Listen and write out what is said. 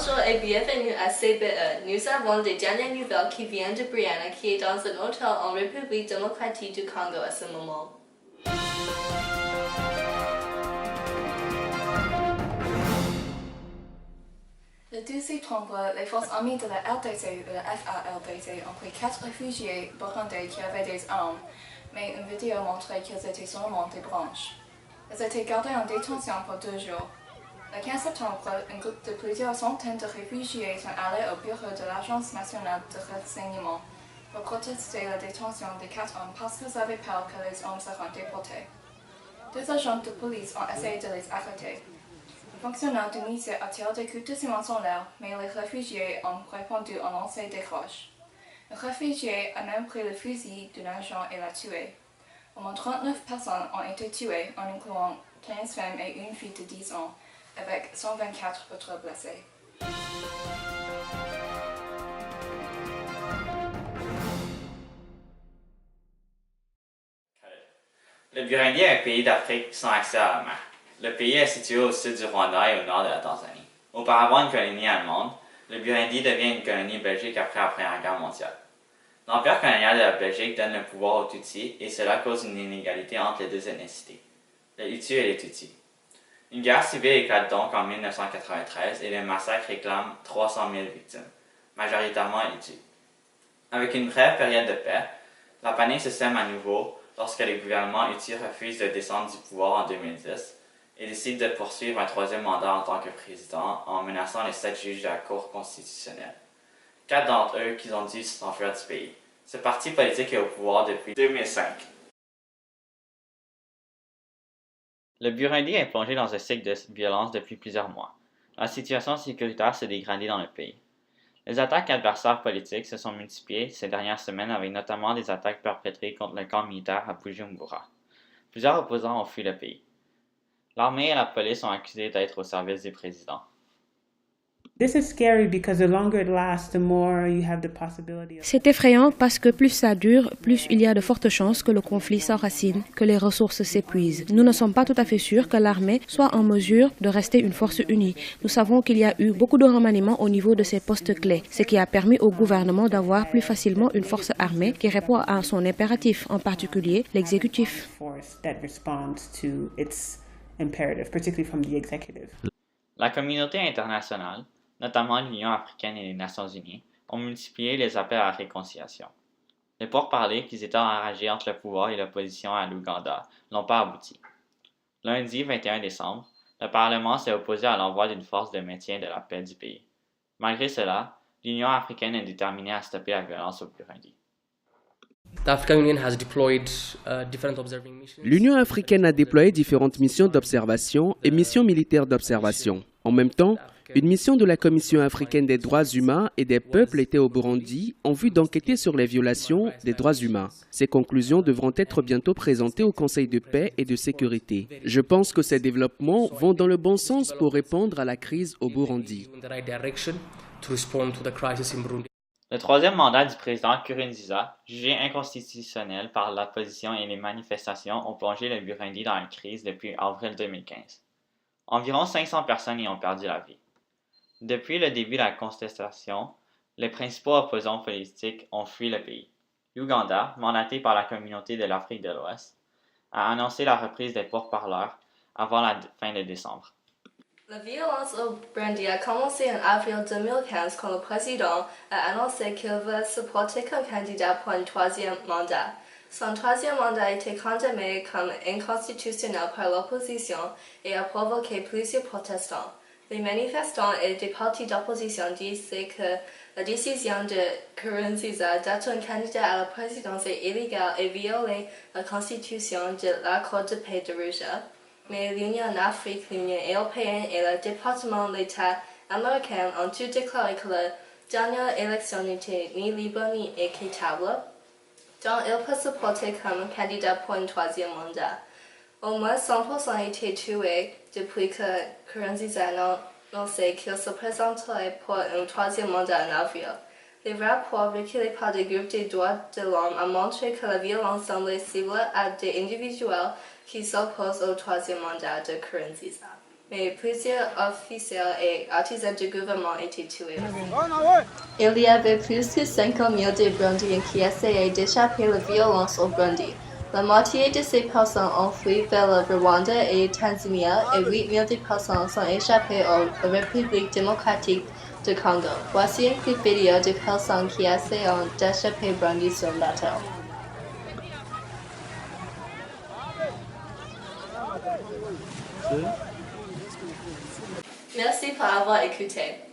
Bonjour et bienvenue à CBE. Nous avons des dernières nouvelles qui viennent de Brianna, qui est dans un hôtel en République démocratique du Congo à ce moment. Le 12 septembre, les forces armées de la RDC et de la FARDC ont pris 4 réfugiés burundais qui avaient des armes, mais une vidéo montrait qu'ils étaient seulement des branches. Ils étaient gardés en détention pour 2 jours. Le 15 septembre, un groupe de plusieurs centaines de réfugiés sont allés au bureau de l'Agence nationale de renseignement pour protester la détention des 4 hommes parce qu'ils avaient peur que les hommes seront déportés. 2 agents de police ont essayé de les arrêter. Le fonctionnaire du lycée a tiré des coups de ciment en l'air, mais les réfugiés ont répondu en lançant des roches. Un réfugié a même pris le fusil d'un agent et l'a tué. Au moins 39 personnes ont été tuées, en incluant 15 femmes et une fille de 10 ans, avec 124 autres blessés. Le Burundi est un pays d'Afrique sans accès à la mer. Le pays est situé au sud du Rwanda et au nord de la Tanzanie. Auparavant une colonie allemande, le Burundi devient une colonie belgique après la Première Guerre mondiale. L'empire colonial de la Belgique donne le pouvoir aux Tutsis et cela cause une inégalité entre les deux ethnicités, les Hutus et les Tutsis. Une guerre civile éclate donc en 1993 et le massacre réclame 300 000 victimes, majoritairement Hutus. Avec une brève période de paix, la panique se sème à nouveau lorsque le gouvernement Hutu refuse de descendre du pouvoir en 2010 et décide de poursuivre un 3e mandat en tant que président en menaçant les 7 juges de la Cour constitutionnelle. 4 d'entre eux qui ont dû s'enfuir du pays. Ce parti politique est au pouvoir depuis 2005. Le Burundi est plongé dans un cycle de violence depuis plusieurs mois. La situation sécuritaire se dégrade dans le pays. Les attaques adversaires politiques se sont multipliées ces dernières semaines avec notamment des attaques perpétrées contre le camp militaire à Bujumbura. Plusieurs opposants ont fui le pays. L'armée et la police sont accusées d'être au service du président. C'est effrayant parce que plus ça dure, plus il y a de fortes chances que le conflit s'enracine, que les ressources s'épuisent. Nous ne sommes pas tout à fait sûrs que l'armée soit en mesure de rester une force unie. Nous savons qu'il y a eu beaucoup de remaniements au niveau de ces postes clés, ce qui a permis au gouvernement d'avoir plus facilement une force armée qui répond à son impératif, en particulier l'exécutif. La communauté internationale, notamment l'Union africaine et les Nations unies, ont multiplié les appels à la réconciliation. Les pourparlers qui étaient enragés entre le pouvoir et l'opposition à l'Ouganda n'ont pas abouti. Lundi 21 décembre, le Parlement s'est opposé à l'envoi d'une force de maintien de la paix du pays. Malgré cela, l'Union africaine est déterminée à stopper la violence au Burundi. L'Union africaine a déployé différentes missions d'observation et missions militaires d'observation. En même temps, une mission de la Commission africaine des droits humains et des peuples était au Burundi en vue d'enquêter sur les violations des droits humains. Ces conclusions devront être bientôt présentées au Conseil de paix et de sécurité. Je pense que ces développements vont dans le bon sens pour répondre à la crise au Burundi. Le 3e mandat du président Nkurunziza, jugé inconstitutionnel par l'opposition et les manifestations, ont plongé le Burundi dans une crise depuis avril 2015. Environ 500 personnes y ont perdu la vie. Depuis le début de la contestation, les principaux opposants politiques ont fui le pays. L'Ouganda, mandaté par la communauté de l'Afrique de l'Ouest, a annoncé la reprise des pourparlers avant la fin de décembre. La violence au Burundi a commencé en avril 2015 quand le président a annoncé qu'il veut se porter comme candidat pour un 3e mandat. Son 3e mandat a été condamné comme inconstitutionnel par l'opposition et a provoqué plusieurs protestants. Les manifestants et des partis d'opposition disent que la décision de Nkurunziza d'être un candidat à la présidence est illégale et viole la constitution de l'accord de paix d'Arusha. Mais l'Union africaine, l'Union européenne et le département de l'État américain ont tous déclaré que la dernière élection n'était ni libre ni équitable. Donc il peut se porter comme candidat pour un 3e mandat. Au moins 100% ont été tués depuis que Nkurunziza a annoncé qu'il se présenterait pour un 3e mandat en avril. Les rapports recueillis par des groupes des droits de l'homme ont montré que la violence semblait ciblée à des individuels qui s'opposent au 3e mandat de Nkurunziza. mais plusieurs officiels et artisans du gouvernement étaient tués. Il y avait plus que 50 000 de Burundiens qui essayaient d'échapper la violence au Burundi. La moitié de ces personnes ont fui vers le Rwanda et Tanzania et 8 000 de personnes sont échappées aux Républiques démocratiques du Congo. Voici une clip vidéo de personnes qui essaient d'échapper au Burundi sur le bateau. Merci pour avoir écouté.